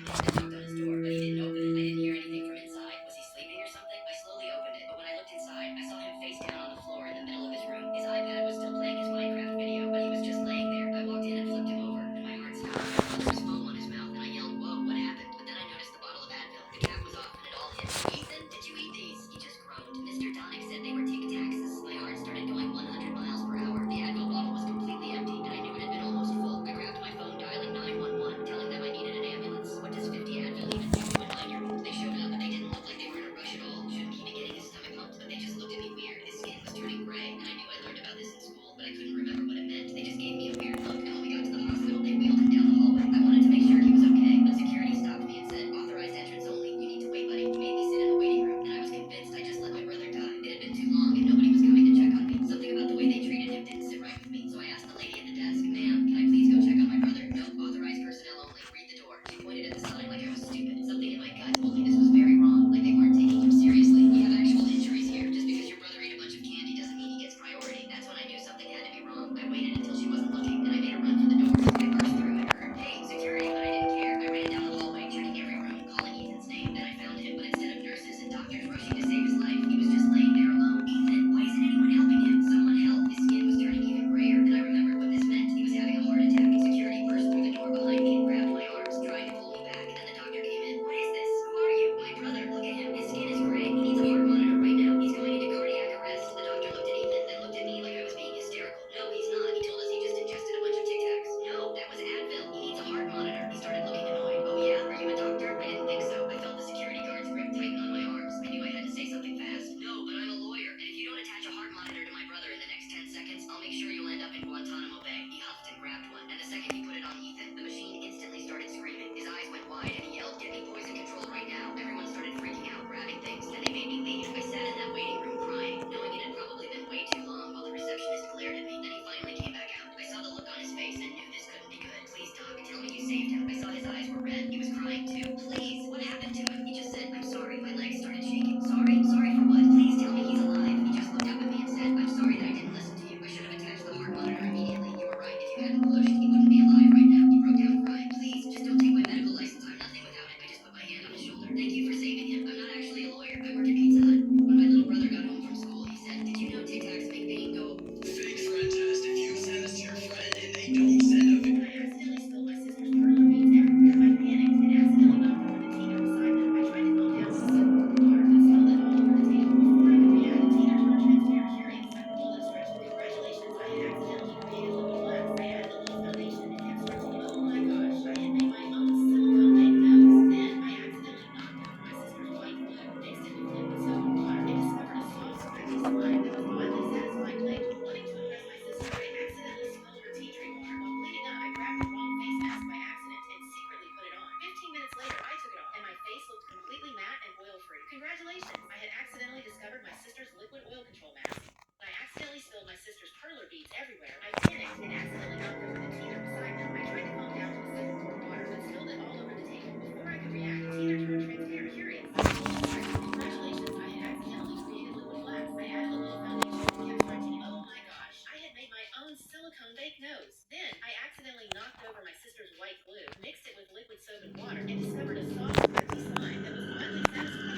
I knocked on his door, but he didn't open it. I didn't hear anything from inside. Was he sleeping or something? I slowly opened it, but when I looked inside, I saw him face down on the floor in the middle of his room. His iPad was still playing his Minecraft video, but he was just laying there. I walked in and flipped him over, and my heart stopped. I felt there was foam on his mouth, and I yelled, "Whoa, what happened?" But then I noticed the bottle of Advil. The cap was off, and it all hit me. "Ethan, did you eat these?" He just groaned. Mr. Donick said they were Tic Tacs. My heart started going 100 miles per hour. The Advil bottle was completely empty, and I knew it had been almost full. I grabbed my phone, dialing 911, telling them I needed an ambulance. What does 50 Advil even do to a 9-year-old? They showed up, but they didn't look like they were in a rush at all. Shouldn't he be getting his stomach pumped? But they just looked at me weird. His skin was turning gray, and I knew I learned about this in school, but I couldn't remember what it meant. They just gave me a weird look, and when we got to the hospital, they wheeled him down the hallway. I wanted to make sure he was okay, but security stopped me and said, "Authorized entrance only. You need to wait, buddy." He made me sit in the waiting room, and I was convinced I just let my brother die. It had been too long, and nobody was coming to check on me. Something about the way they treated him didn't sit right with me, so I asked the lady at the desk, "Ma'am, can I please go check on my brother?" "No, authorized personnel only. Read the door." She pointed at the sign like I was stupid. Something in my gut told me this was very wrong, like they weren't taking him seriously. "We have actual injuries here. Just because your brother ate a bunch of candy doesn't mean he gets priority." That's when I knew something had to be wrong. I waited until she wasn't looking, and I made a run for the door. I burst through and heard, "Hey, security," but I didn't care. I ran down the hallway, checking every room, calling Ethan's name. Then I found him, but instead of nurses and doctors rushing to save his life, he was just laying there alone. "Ethan, why isn't anyone helping him?" "Someone help." His skin was turning even grayer, and I remembered what this meant. He was having a heart attack. Security burst through the door behind me and grabbed my arms, trying to pull me back. Then the doctor came in. "What is this? Who are you?" "My brother. Look at him. His skin is gray. He needs a heart monitor right now. He's going into cardiac arrest." The doctor looked at Ethan, then looked at me like I was being hysterical. "No, he's not. He told us he just ingested a bunch of Tic Tacs." "No, that was Advil. He needs a heart monitor." He started looking annoyed. "Oh yeah? Are you a doctor?" I didn't think so. I felt the security guard's grip tighten on my arms. I knew I had to say something fast. "No, but I'm a lawyer, and if you don't attach a heart monitor to my brother in the next 10 seconds, I'll make sure you'll end up in Guantanamo Bay." He huffed and grabbed one, and the second he put it on Ethan, the machine instantly started screaming. His eyes went wide, and he yelled, "Get me poison control right now." Everyone started freaking out, grabbing things, and they made me leave. I sat in that waiting room crying, knowing it had probably been way too long, while the receptionist glared at me. Then he finally came back out. I saw the look on his face and knew this couldn't be good. "Please, doc, tell me you saved him." I saw his eyes were red. He was crying too. "Please, what happened to him?" He just said, "I'm sorry." My legs started shaking. "Sorry? Sorry for what? Please tell me he's alive." He just looked up at me and said, "I'm sorry that I didn't listen to you. I should have attached the heart monitor immediately. You were right. If you hadn't pushed, he wouldn't be alive right now." He broke down crying. "Please, just don't take my medical license. I'm nothing without it." I just put my hand on his shoulder. "Thank you for saving him. I'm not actually a lawyer. I work at Pizza Hut." When my little brother got home from school, he said, "Did you know Tic Tacs make pain go?" Fake friend test. If you send this to your friend and they don't send a video. I accidentally spilled my sister's perler beads everywhere. I panicked and accidentally knocked over the tea beside them. I tried to calm down with a sip of water, but spilled it all over the table. Before I could react, a teeter turned transparent curious. I pulled and stretched it. "Congratulations, I had accidentally created liquid glass. I added a little foundation and kept stretching it. Oh my gosh, I had made my own silicone baked nose." Then I accidentally knocked over my sister's white glue, mixed it with liquid soap and water, and discovered a soft, scratchy slime that was oddly satisfying. Late wanting to impress my sister, I accidentally spilled her tea tree water. While cleaning up, I grabbed the wrong face mask by accident and secretly put it on. 15 minutes later, I took it off, and my face looked completely matte and oil-free. Congratulations! I had accidentally discovered my sister's liquid oil control mask. I accidentally spilled my sister's perler beads everywhere. I panicked and accidentally knocked over the teeter beside them. I tried to calm down with a sip of cold water, but spilled it all over the table. Before I could react, the teeter turned transparent curious. I pulled and stretched it. "Congratulations, I had accidentally created liquid glass. I added a little foundation and kept stretching it. Oh my gosh, I had made my own silicone baked nose." Then I accidentally knocked over my sister's white glue, mixed it with liquid soap and water, and discovered a soft, scratchy slime that was oddly satisfying.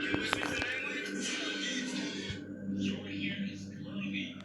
You speak the language? Your hair is curly.